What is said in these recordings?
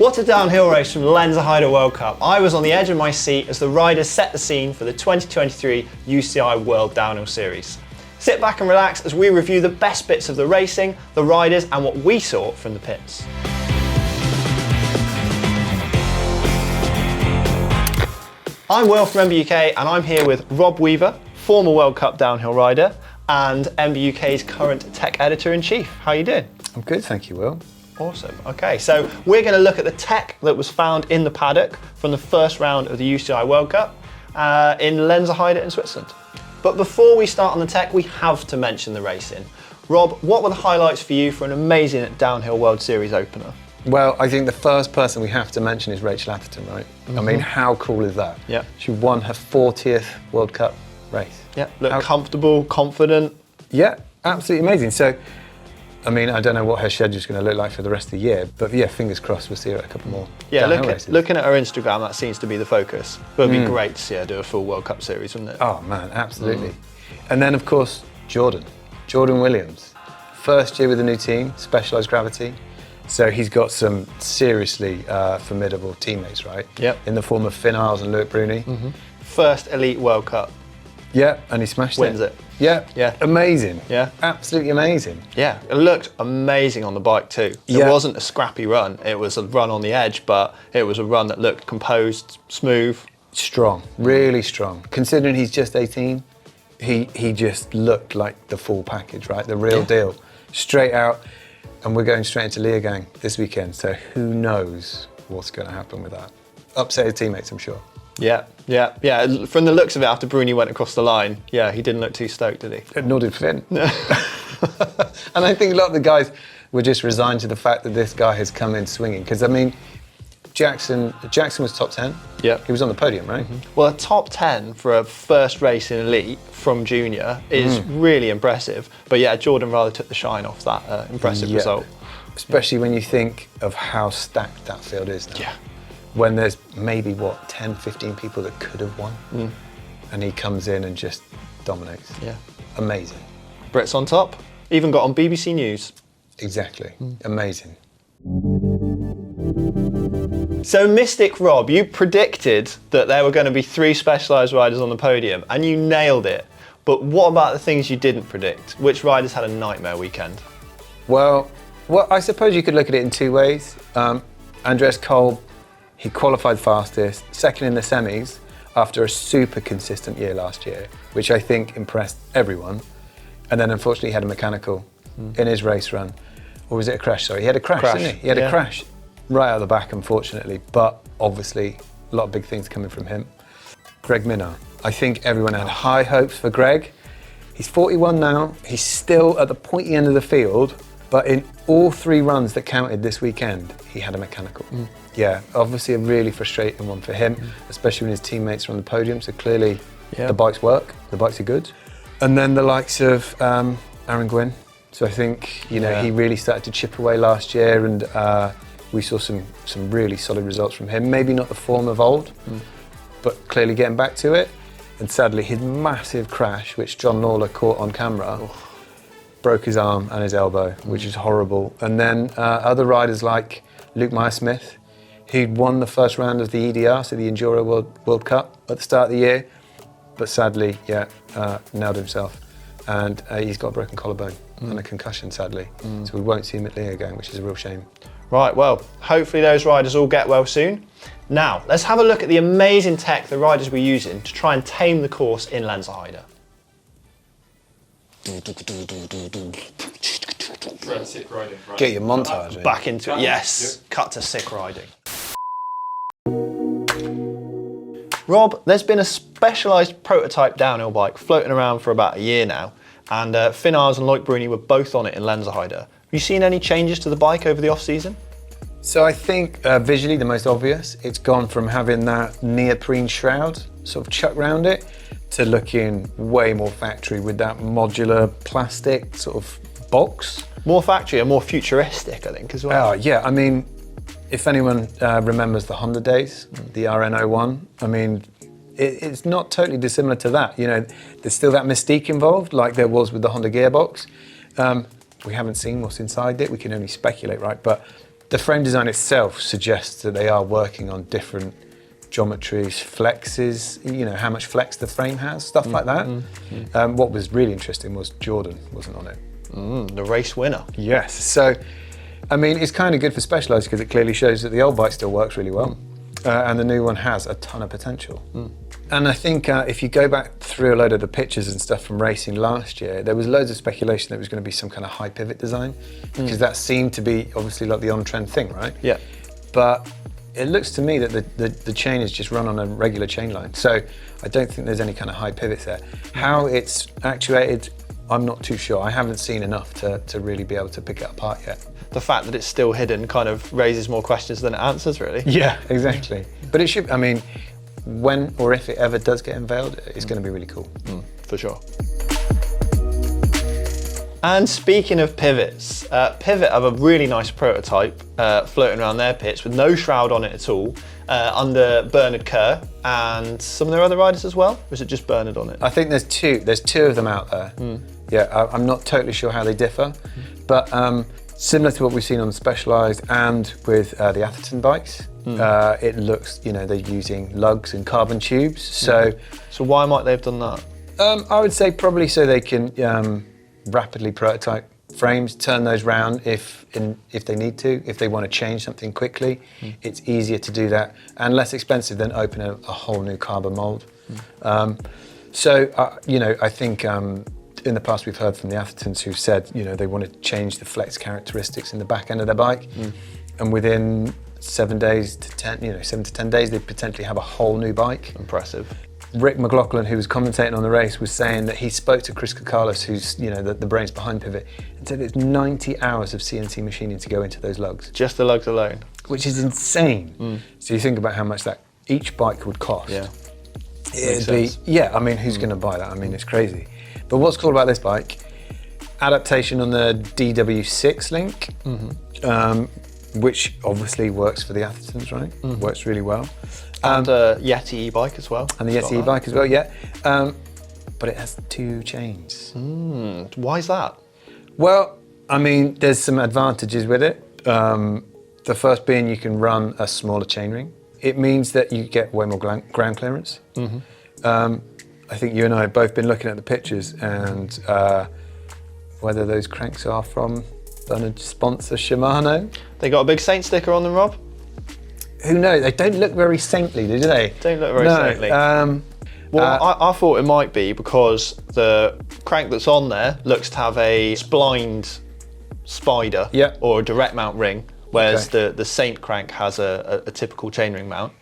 What a downhill race from the Lenzerheide World Cup. I was on the edge of my seat as the riders set the scene for the 2023 UCI World Downhill Series. Sit back and relax as we review the best bits of the racing, the riders and what we saw from the pits. I'm Will from MBUK and I'm here with Rob Weaver, former World Cup downhill rider and MBUK's current tech editor-in-chief. How are you doing? I'm good, thank you, Will. Awesome. Okay, so we're going to look at the tech that was found in the paddock from the first round of the UCI World Cup in Lenzerheide in Switzerland. But before we start on the tech, we have to mention the racing. Rob, what were the highlights for you for an amazing downhill World Series opener? Well, I think the first person we have to mention is Rachel Atherton, right? Mm-hmm. I mean, how cool is that? Yeah. She won her 40th World Cup race. Yeah, looked comfortable, confident. Yeah, absolutely amazing. So, I mean, I don't know what her schedule's going to look like for the rest of the year, but yeah, fingers crossed we'll see her at a couple more. Yeah, looking at her Instagram, that seems to be the focus. But it'd be great to see her do a full World Cup Series, wouldn't it? Oh man, absolutely. And then of course, Jordan Williams. First year with a new team, Specialized Gravity. So he's got some seriously formidable teammates, right? Yep. In the form of Finn Isles and Loic Bruni. Mm-hmm. First elite World Cup. Yeah, and he smashed it. Wins it. Yeah, yeah, amazing. Yeah, absolutely amazing. Yeah, it looked amazing on the bike too. It wasn't a scrappy run. It was a run on the edge, but it was a run that looked composed, smooth, strong, really strong. Considering he's just 18, he just looked like the full package, right? The real deal. Straight out, and we're going straight into Leogang this weekend. So who knows what's going to happen with that? Upset his teammates, I'm sure. Yeah. From the looks of it, after Bruni went across the line, yeah, he didn't look too stoked, did he? Nor did Finn. And I think a lot of the guys were just resigned to the fact that this guy has come in swinging. Because I mean, Jackson was top 10. Yeah, he was on the podium, right? Mm-hmm. Well, a top 10 for a first race in elite from junior is really impressive. But yeah, Jordan rather took the shine off that impressive result. Especially when you think of how stacked that field is now. Yeah. When there's maybe, 10, 15 people that could have won. And he comes in and just dominates. Yeah. Amazing. Brits on top, even got on BBC News. Exactly, amazing. So Mystic Rob, you predicted that there were going to be 3 Specialized riders on the podium and you nailed it. But what about the things you didn't predict? Which riders had a nightmare weekend? Well, I suppose you could look at it in 2 ways. Andreas Kolb, he qualified fastest, second in the semis after a super consistent year last year, which I think impressed everyone. And then unfortunately he had a mechanical in his race run. Or was it a crash? Sorry, he had a crash, didn't he? He had a crash right out the back, unfortunately. But obviously, a lot of big things coming from him. Greg Minnaar. I think everyone had high hopes for Greg. He's 41 now. He's still at the pointy end of the field. But in all 3 runs that counted this weekend, he had a mechanical. Yeah, obviously a really frustrating one for him, especially when his teammates are on the podium. So clearly the bikes work, the bikes are good. And then the likes of Aaron Gwynn. So I think, he really started to chip away last year and we saw some really solid results from him. Maybe not the form of old, but clearly getting back to it. And sadly, his massive crash, which John Lawler caught on camera, broke his arm and his elbow, which is horrible. And then other riders like Luke Meyer-Smith, who'd won the first round of the EDR, so the Enduro World Cup at the start of the year, but sadly, nailed himself. And he's got a broken collarbone and a concussion, sadly. So we won't see him at Leogang, which is a real shame. Right, well, hopefully those riders all get well soon. Now, let's have a look at the amazing tech the riders were using to try and tame the course in Lenzerheide. Get your montage in. Back into it, yes. Cut to sick riding. Rob, there's been a Specialized Prototype downhill bike floating around for about a year now, and Finn Isles and Loic Bruni were both on it in Lenzerheide. Have you seen any changes to the bike over the off-season? So I think visually the most obvious, it's gone from having that neoprene shroud sort of chucked around it to looking way more factory with that modular plastic sort of box. More factory and more futuristic, I think, as well. Oh yeah, I mean, if anyone remembers the Honda days, the RN01, I mean, it's not totally dissimilar to that. There's still that mystique involved, like there was with the Honda gearbox. We haven't seen what's inside it, we can only speculate, right? But The frame design itself suggests that they are working on different geometries, flexes, you know, how much flex the frame has, stuff like that. What was really interesting was Jordan wasn't on it. The race winner. Yes, so, I mean, it's kind of good for Specialized because it clearly shows that the old bike still works really well. And the new one has a ton of potential. And I think if you go back through a load of the pictures and stuff from racing last year, there was loads of speculation that it was going to be some kind of high pivot design, because that seemed to be obviously like the on-trend thing, right? Yeah. But it looks to me that the chain is just run on a regular chain line. So I don't think there's any kind of high pivots there. How it's actuated, I'm not too sure. I haven't seen enough to really be able to pick it apart yet. The fact that it's still hidden kind of raises more questions than it answers, really. Yeah, exactly. But it should, I mean, when or if it ever does get unveiled, it's going to be really cool. For sure. And speaking of pivots, Pivot have a really nice prototype floating around their pits with no shroud on it at all, under Bernard Kerr and some of their other riders as well? Or is it just Bernard on it? I think there's two of them out there. Yeah, I'm not totally sure how they differ, but similar to what we've seen on the Specialized and with the Atherton bikes, it looks, you know, they're using lugs and carbon tubes. So why might they have done that? I would say probably so they can rapidly prototype frames, turn those round if they need to, if they want to change something quickly. It's easier to do that and less expensive than open a whole new carbon mold. You know, I think in the past we've heard from the Athertons who said, you know, they want to change the flex characteristics in the back end of their bike, and within 7 days to 10, you know, 7 to 10 days, they potentially have a whole new bike. Impressive. Rick McLaughlin, who was commentating on the race, was saying that he spoke to Chris Kokalis, who's, you know, the brains behind Pivot, and said it's 90 hours of CNC machining to go into those lugs. Just the lugs alone? Which is insane. So you think about how much that each bike would cost. Yeah. It'd be, yeah, I mean, who's going to buy that? I mean, it's crazy. But what's cool about this bike, adaptation on the DW6 link, which obviously works for the Athertons, right? Works really well. And a Yeti e-bike as well. And the Yeti e-bike as well, yeah. But it has 2 chains. Why is that? Well, I mean, there's some advantages with it. The first being you can run a smaller chainring. It means that you get way more ground clearance. I think you and I have both been looking at the pictures, and whether those cranks are from Bernard's sponsor Shimano. They got a big Saint sticker on them, Rob? Who knows? They don't look very saintly, do they? Don't look very saintly. Well, I thought it might be because the crank that's on there looks to have a splined spider or a direct mount ring, whereas the Saint crank has a typical chainring mount.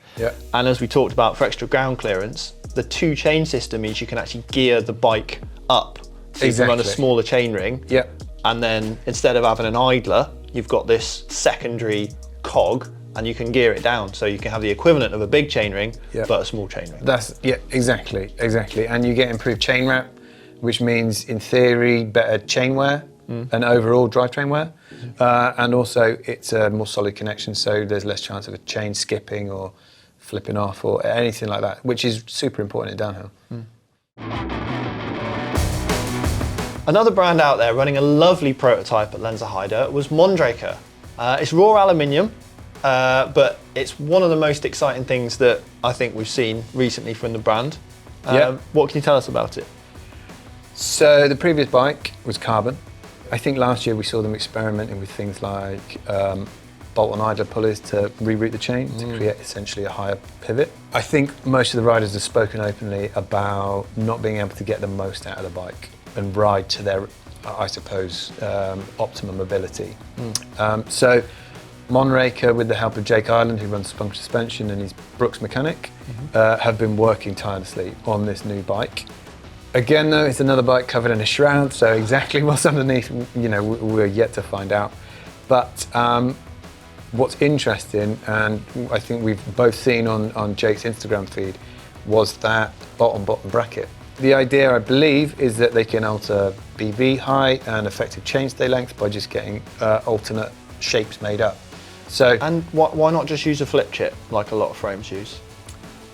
And as we talked about, for extra ground clearance, the 2 chain system means you can actually gear the bike up. So you can run a smaller chainring. And then instead of having an idler, you've got this secondary cog, and you can gear it down, so you can have the equivalent of a big chainring, but a small chainring. Exactly. And you get improved chain wrap, which means, in theory, better chain wear and overall drivetrain wear. And also, it's a more solid connection, so there's less chance of a chain skipping or flipping off or anything like that, which is super important in downhill. Another brand out there running a lovely prototype at Lenzerheide was Mondraker. It's raw aluminium, but it's one of the most exciting things that I think we've seen recently from the brand. What can you tell us about it? So the previous bike was carbon. I think last year we saw them experimenting with things like bolt-on idler pulleys to reroute the chain to create essentially a higher pivot. I think most of the riders have spoken openly about not being able to get the most out of the bike and ride to their, I suppose, optimum mobility. So Mondraker, with the help of Jake Ireland, who runs Spunk Suspension and he's Brooks' mechanic, have been working tirelessly on this new bike. Again, though, it's another bike covered in a shroud, so exactly what's underneath, you know, we're yet to find out. But what's interesting, and I think we've both seen on Jake's Instagram feed, was that bottom bracket. The idea, I believe, is that they can alter BB height and effective chainstay length by just getting alternate shapes made up. So, and why not just use a flip chip like a lot of frames use?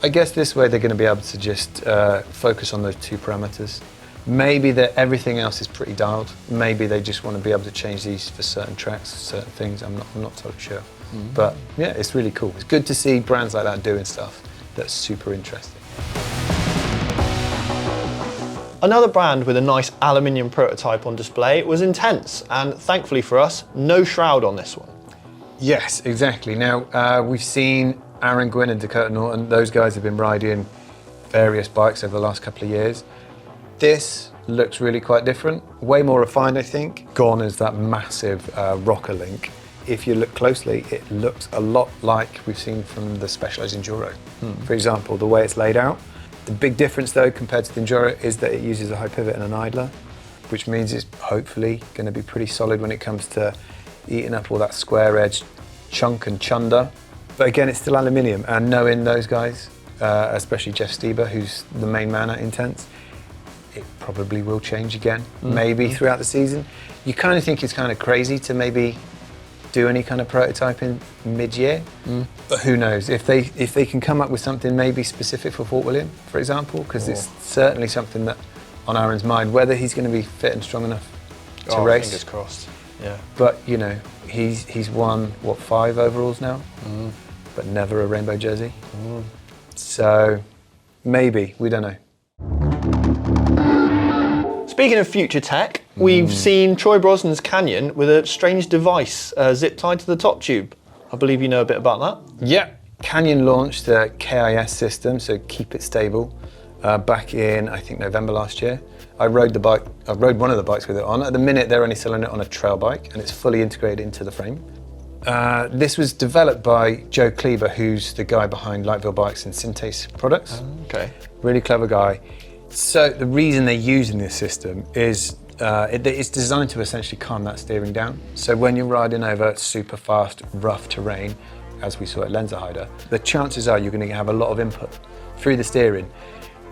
I guess this way they're going to be able to just focus on those 2 parameters. Maybe that everything else is pretty dialed. Maybe they just want to be able to change these for certain tracks, certain things. I'm not totally sure. But yeah, it's really cool. It's good to see brands like that doing stuff that's super interesting. Another brand with a nice aluminium prototype on display was Intense, and thankfully for us, no shroud on this one. Yes, exactly. Now, we've seen Aaron Gwynn and Dakota Norton. Those guys have been riding various bikes over the last couple of years. This looks really quite different, way more refined, I think. Gone is that massive rocker link. If you look closely, it looks a lot like we've seen from the Specialized Enduro. For example, the way it's laid out. The big difference though compared to the Enduro is that it uses a high pivot and an idler, which means it's hopefully going to be pretty solid when it comes to eating up all that square edge chunk and chunder. But again, it's still aluminium, and knowing those guys, especially Jeff Stieber, who's the main man at Intense, it probably will change again, maybe throughout the season. You kind of think it's kind of crazy to maybe do any kind of prototyping mid-year, but who knows? If they can come up with something maybe specific for Fort William, for example, because it's certainly something that on Aaron's mind, whether he's going to be fit and strong enough to race. Fingers crossed. Yeah. But you know, he's won what, 5 overalls now, but never a rainbow jersey. So maybe, we don't know. Speaking of future tech, we've seen Troy Brosnan's Canyon with a strange device zip tied to the top tube. I believe you know a bit about that. Yeah, Canyon launched the KIS system, so Keep It Stable, back in, I think, November last year. I rode one of the bikes with it on. At the minute, they're only selling it on a trail bike, and it's fully integrated into the frame. This was developed by Joe Kleber, who's the guy behind Lightville Bikes and Syntace Products. Okay. Really clever guy. So the reason they're using this system is it's designed to essentially calm that steering down. So when you're riding over super fast, rough terrain, as we saw at Lenzerheide, the chances are you're going to have a lot of input through the steering.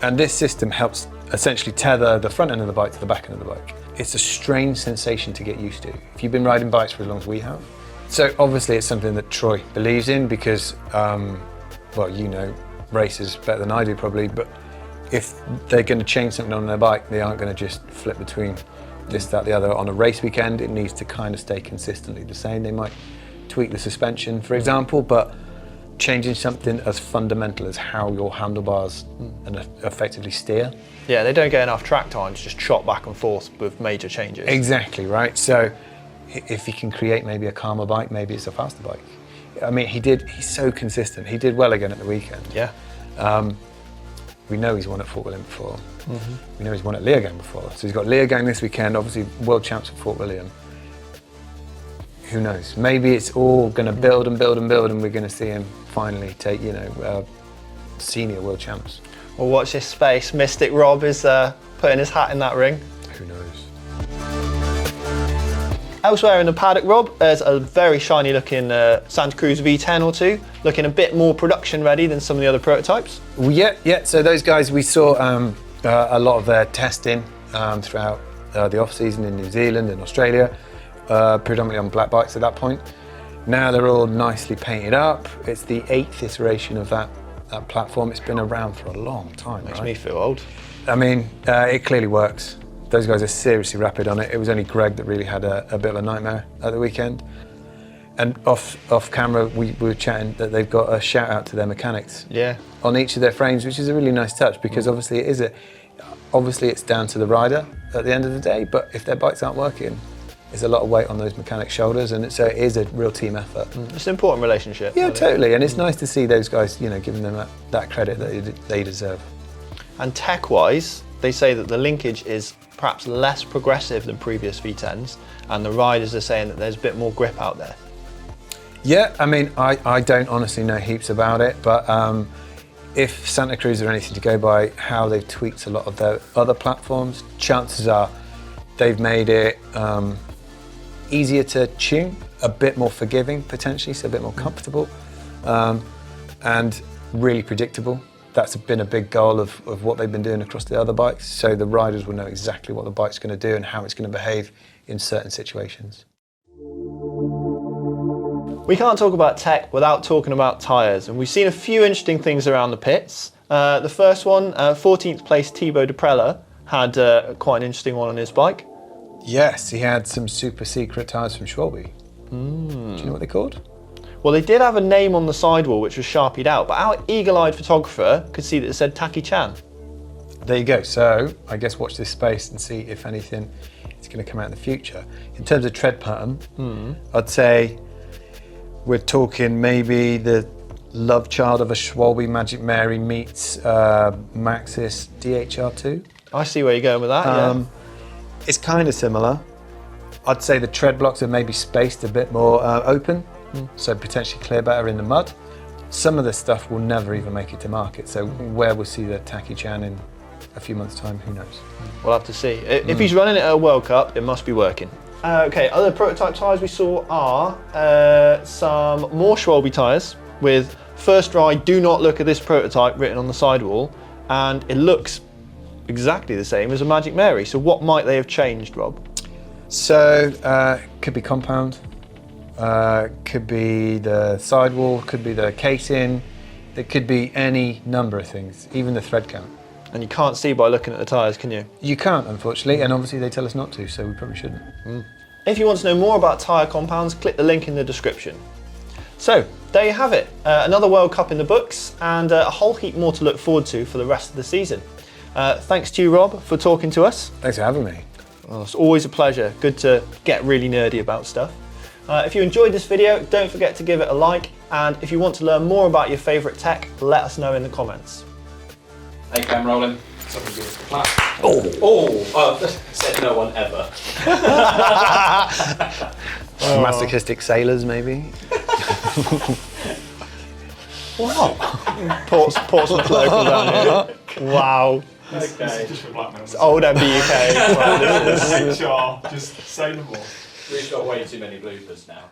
And this system helps essentially tether the front end of the bike to the back end of the bike. It's a strange sensation to get used to if you've been riding bikes for as long as we have. So obviously it's something that Troy believes in because, well, you know, races better than I do probably, but if they're going to change something on their bike, they aren't going to just flip between this, that, the other. On a race weekend, it needs to kind of stay consistently the same. They might tweak the suspension, for example, but changing something as fundamental as how your handlebars and effectively steer. Yeah, they don't get enough track time to just chop back and forth with major changes. Exactly, right? So if you can create maybe a calmer bike, maybe it's a faster bike. I mean, he's so consistent. He did well again at the weekend. Yeah. We know he's won at Fort William before. We know he's won at Leogang before. So he's got Leogang this weekend, obviously world champs at Fort William. Who knows? Maybe it's all going to build and build and build, and we're going to see him finally take, you know, senior world champs. Well, watch this space. Mystic Rob is putting his hat in that ring. Who knows? Elsewhere in the paddock, Rob, there's a very shiny looking Santa Cruz V10 or two, looking a bit more production ready than some of the other prototypes. Well, yeah. So those guys, we saw a lot of their testing throughout the off season in New Zealand and Australia, predominantly on black bikes at that point. Now they're all nicely painted up. It's the 8th iteration of that platform. It's been around for a long time. Makes me feel old. I mean, it clearly works. Those guys are seriously rapid on it. It was only Greg that really had a bit of a nightmare at the weekend. And off camera, we were chatting that they've got a shout out to their mechanics. Yeah. On each of their frames, which is a really nice touch because obviously it's down to the rider at the end of the day. But if their bikes aren't working, there's a lot of weight on those mechanics' shoulders, and so it is a real team effort. It's an important relationship. Yeah, totally. And it's nice to see those guys, you know, giving them that credit that they deserve. And tech-wise, they say that the linkage is perhaps less progressive than previous V10s, and the riders are saying that there's a bit more grip out there. Yeah, I mean, I don't honestly know heaps about it, but if Santa Cruz are anything to go by how they've tweaked a lot of their other platforms, chances are they've made it easier to tune, a bit more forgiving potentially, so a bit more comfortable, and really predictable. That's been a big goal of what they've been doing across the other bikes, so the riders will know exactly what the bike's going to do and how it's going to behave in certain situations. We can't talk about tech without talking about tyres, and we've seen a few interesting things around the pits. The first one, 14th place Thibaut Deprella, had quite an interesting one on his bike. Yes, he had some super secret tyres from Schwalbe. Do you know what they're called? Well, they did have a name on the sidewall which was sharpied out, but our eagle-eyed photographer could see that it said Taki Chan. There you go. So I guess watch this space and see if anything is going to come out in the future. In terms of tread pattern, I'd say we're talking maybe the love child of a Schwalbe Magic Mary meets Maxxis DHR2. I see where you're going with that, yeah. It's kind of similar. I'd say the tread blocks are maybe spaced a bit more open, so potentially clear better in the mud. Some of this stuff will never even make it to market, so where we'll see the Taki Chan in a few months' time, who knows? We'll have to see. If he's running it at a World Cup, it must be working. Okay, other prototype tyres we saw are some more Schwalbe tyres with first ride, do not look at this prototype written on the sidewall, and it looks exactly the same as a Magic Mary. So what might they have changed, Rob? So, could be compound, could be the sidewall, could be the casing, it could be any number of things, even the thread count. And you can't see by looking at the tyres, can you? You can't, unfortunately, and obviously they tell us not to, so we probably shouldn't. If you want to know more about tyre compounds, click the link in the description. So, there you have it. Another World Cup in the books, and a whole heap more to look forward to for the rest of the season. Thanks to you, Rob, for talking to us. Thanks for having me. Oh, it's always a pleasure. Good to get really nerdy about stuff. If you enjoyed this video, don't forget to give it a like, and if you want to learn more about your favourite tech, let us know in the comments. Hey, cam rolling. Somebody give us a clap. Oh, said no one ever. Masochistic sailors, maybe? Wow. Portsmouth local down here. Wow. This is just for blackmail. It's old MBUK. Wow, HR, just say no more. We've got way too many bloopers now.